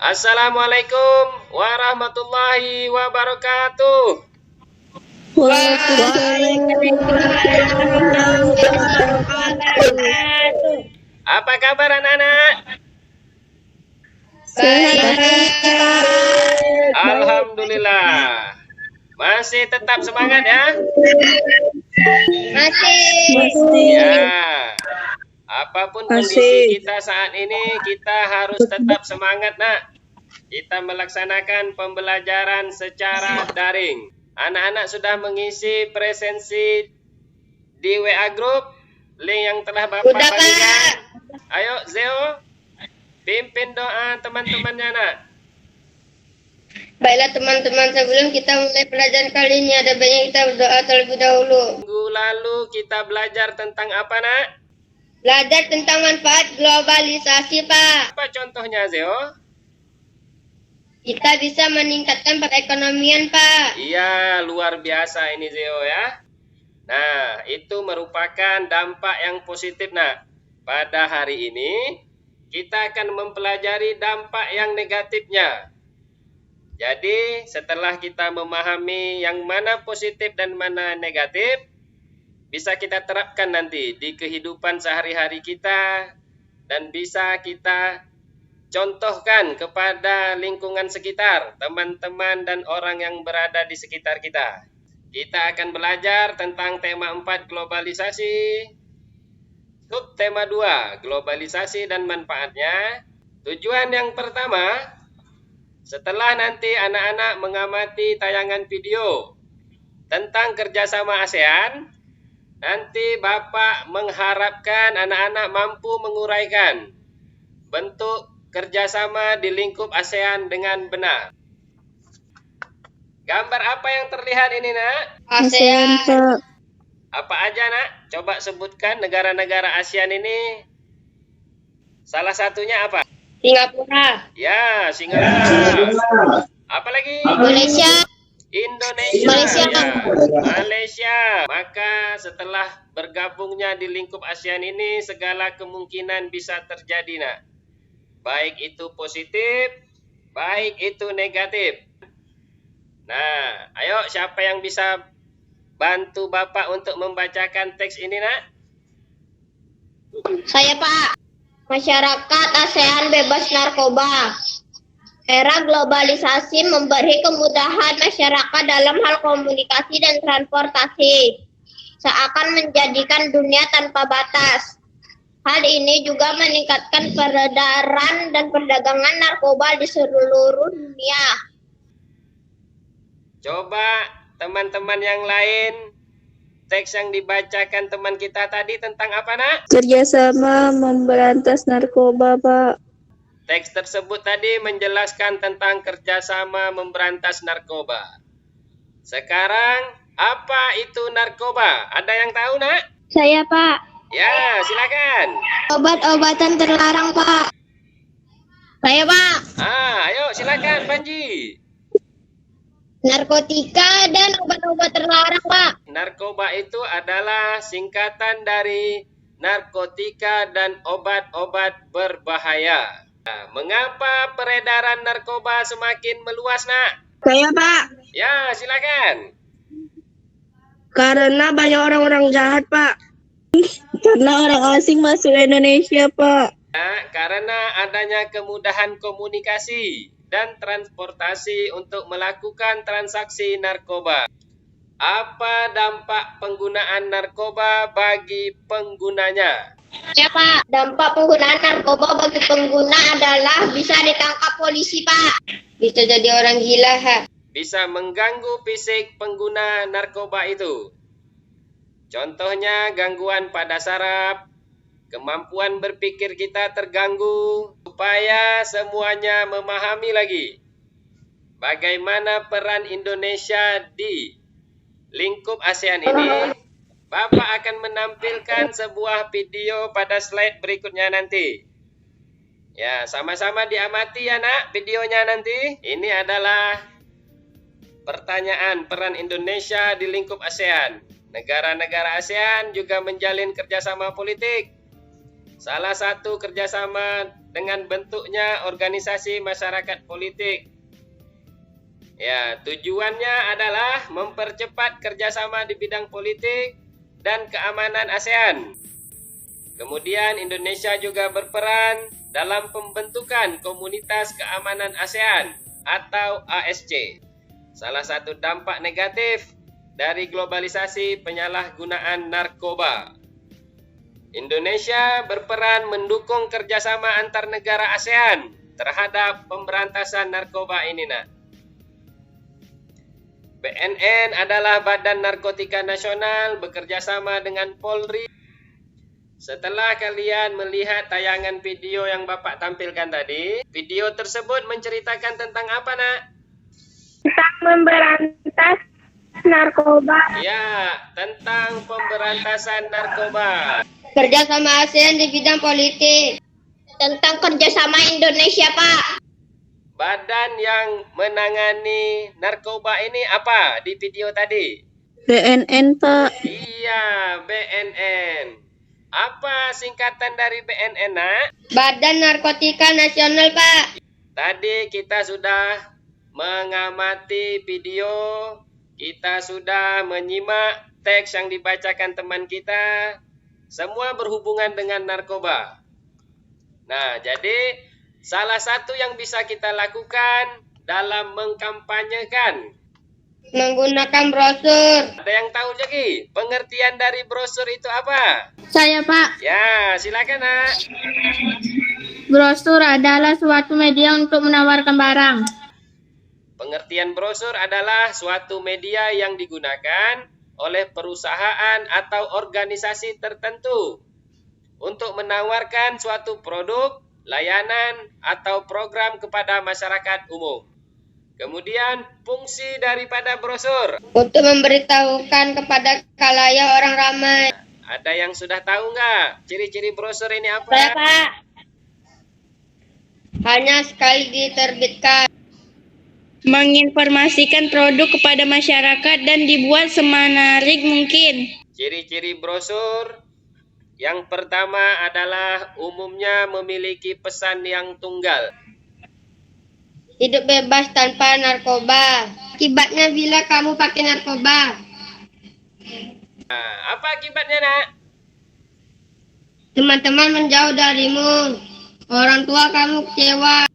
Assalamualaikum warahmatullahi wabarakatuh. Apa kabar anak-anak? Alhamdulillah. Masih tetap semangat ya? Masih. Ya. Apapun kondisi kita saat ini, kita harus tetap semangat, nak. Kita melaksanakan pembelajaran secara daring. Anak-anak sudah mengisi presensi di WA Group, link yang telah Bapak bagikan. Ayo, Zeo, pimpin doa teman-temannya, nak. Baiklah teman-teman, sebelum kita mulai pelajaran kali ini ada baiknya kita berdoa terlebih dahulu. Minggu lalu kita belajar tentang apa, nak? Belajar tentang manfaat globalisasi, Pak. Apa contohnya, Zeo? Kita bisa meningkatkan perekonomian, Pak. Iya, luar biasa ini, Zeo ya. Nah, itu merupakan dampak yang positif, nak. Pada hari ini, kita akan mempelajari dampak yang negatifnya. Jadi, setelah kita memahami yang mana positif dan mana negatif, bisa kita terapkan nanti di kehidupan sehari-hari kita dan bisa kita contohkan kepada lingkungan sekitar, teman-teman dan orang yang berada di sekitar kita. Kita akan belajar tentang tema 4 globalisasi, subtema 2 globalisasi dan manfaatnya. Tujuan yang pertama, setelah nanti anak-anak mengamati tayangan video tentang kerjasama ASEAN, nanti Bapak mengharapkan anak-anak mampu menguraikan bentuk kerjasama di lingkup ASEAN dengan benar. Gambar apa yang terlihat ini, nak? ASEAN, Pak. Apa aja, nak? Coba sebutkan negara-negara ASEAN ini. Salah satunya apa? Singapura. Ya, Singapura. Apa lagi? Indonesia. Indonesia. Malaysia. Maka setelah bergabungnya di lingkup ASEAN ini, segala kemungkinan bisa terjadi, nak. Baik itu positif, baik itu negatif. Nah, ayo siapa yang bisa bantu Bapak untuk membacakan teks ini, nak? Saya, Pak. Masyarakat ASEAN bebas narkoba. Era globalisasi memberi kemudahan masyarakat dalam hal komunikasi dan transportasi, seakan menjadikan dunia tanpa batas. Hal ini juga meningkatkan peredaran dan perdagangan narkoba di seluruh dunia. Coba teman-teman yang lain, teks yang dibacakan teman kita tadi tentang apa, nak? Kerjasama memberantas narkoba, Pak. Teks tersebut tadi menjelaskan tentang kerjasama memberantas narkoba. Sekarang, apa itu narkoba? Ada yang tahu, nak? Saya, Pak. Ya, silakan. Obat-obatan terlarang, Pak. Saya, Pak. Ayo silakan, Panji. Narkotika dan obat-obat terlarang, Pak. Narkoba itu adalah singkatan dari narkotika dan obat-obat berbahaya. Nah, mengapa peredaran narkoba semakin meluas, nak? Saya, Pak. Ya, silakan. Karena banyak orang-orang jahat, Pak. Karena orang asing masuk Indonesia, Pak. Nah, karena adanya kemudahan komunikasi dan transportasi untuk melakukan transaksi narkoba. Apa dampak penggunaan narkoba bagi penggunanya? Ya, Pak. Dampak penggunaan narkoba bagi pengguna adalah bisa ditangkap polisi, Pak. Bisa jadi orang gila, ha. Bisa mengganggu fisik pengguna narkoba itu. Contohnya gangguan pada saraf, kemampuan berpikir kita terganggu. Supaya semuanya memahami lagi bagaimana peran Indonesia di lingkup ASEAN ini, Bapak akan menampilkan sebuah video pada slide berikutnya nanti. Ya, sama-sama diamati ya, nak, videonya nanti. Ini adalah pertanyaan peran Indonesia di lingkup ASEAN. Negara-negara ASEAN juga menjalin kerjasama politik. Salah satu kerjasama dengan bentuknya organisasi masyarakat politik. Ya, tujuannya adalah mempercepat kerjasama di bidang politik dan keamanan ASEAN. Kemudian Indonesia juga berperan dalam pembentukan Komunitas Keamanan ASEAN atau ASC. Salah satu dampak negatif dari globalisasi penyalahgunaan narkoba. Indonesia berperan mendukung kerjasama antar negara ASEAN terhadap pemberantasan narkoba ini, nak. BNN adalah Badan Narkotika Nasional bekerjasama dengan Polri. Setelah kalian melihat tayangan video yang Bapak tampilkan tadi, video tersebut menceritakan tentang apa, nak? Tentang memberantas narkoba. Ya, tentang pemberantasan narkoba. Kerjasama ASEAN di bidang politik. Tentang kerjasama Indonesia, Pak. Badan yang menangani narkoba ini apa di video tadi? BNN, Pak. Iya, BNN. Apa singkatan dari BNN, nak? Badan Narkotika Nasional, Pak. Tadi kita sudah mengamati video, kita sudah menyimak teks yang dibacakan teman kita. Semua berhubungan dengan narkoba. Nah, jadi salah satu yang bisa kita lakukan dalam mengkampanyekan. Menggunakan brosur. Ada yang tahu lagi pengertian dari brosur itu apa? Saya, Pak. Ya, silakan, nak. Brosur adalah suatu media untuk menawarkan barang. Pengertian brosur adalah suatu media yang digunakan oleh perusahaan atau organisasi tertentu untuk menawarkan suatu produk, layanan, atau program kepada masyarakat umum. Kemudian fungsi daripada brosur Untuk memberitahukan kepada khalayak orang ramai. ada yang sudah tahu nggak ciri-ciri brosur ini apa? Saya, Pak. Hanya sekali diterbitkan. Menginformasikan produk kepada masyarakat dan dibuat semenarik mungkin. Ciri-ciri brosur yang pertama adalah umumnya memiliki pesan yang tunggal. Hidup bebas tanpa narkoba. Akibatnya bila kamu pakai narkoba. Nah, apa akibatnya, nak? Teman-teman menjauh darimu. Orang tua kamu kecewa.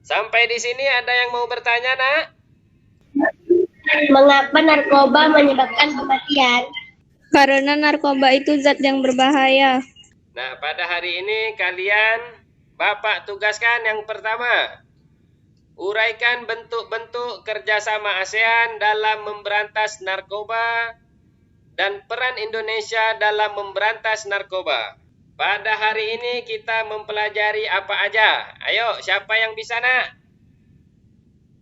Sampai di sini ada yang mau bertanya, nak? Mengapa narkoba menyebabkan kematian? Karena narkoba itu zat yang berbahaya. Nah, pada hari ini kalian, Bapak tugaskan yang pertama. Uraikan bentuk-bentuk kerjasama ASEAN dalam memberantas narkoba dan peran Indonesia dalam memberantas narkoba. Pada hari ini kita mempelajari apa aja? Ayo, siapa yang bisa, nak?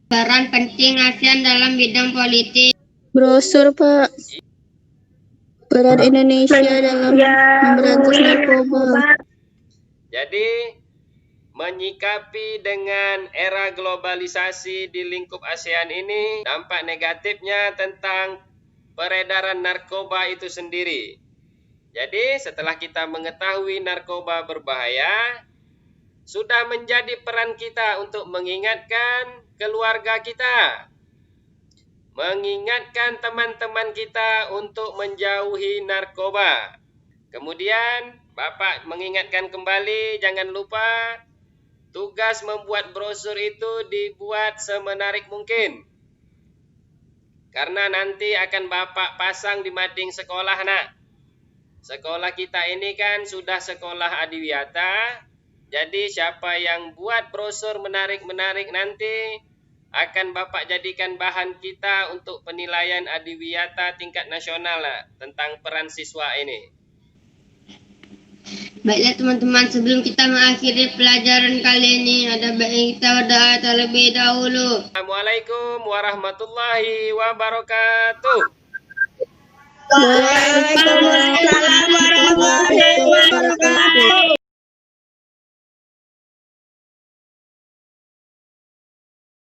Peran penting ASEAN dalam bidang politik. Brosur, Pak. Peran Indonesia dalam memberantas narkoba. Jadi, menyikapi dengan era globalisasi di lingkup ASEAN ini, dampak negatifnya tentang peredaran narkoba itu sendiri. Jadi, setelah kita mengetahui narkoba berbahaya, sudah menjadi peran kita untuk mengingatkan keluarga kita, mengingatkan teman-teman kita untuk menjauhi narkoba. Kemudian, Bapak mengingatkan kembali, jangan lupa tugas membuat brosur itu dibuat semenarik mungkin. Karena nanti akan Bapak pasang di mading sekolah, nak. Sekolah kita ini kan sudah sekolah adiwiyata. Jadi siapa yang buat brosur menarik-menarik nanti akan Bapak jadikan bahan kita untuk penilaian adiwiyata tingkat nasional, nak, tentang peran siswa ini. Baiklah teman-teman, sebelum kita mengakhiri pelajaran kali ini, ada baiknya kita berdoa terlebih dahulu. Assalamualaikum warahmatullahi wabarakatuh. Waalaikumsalam warahmatullahi wabarakatuh.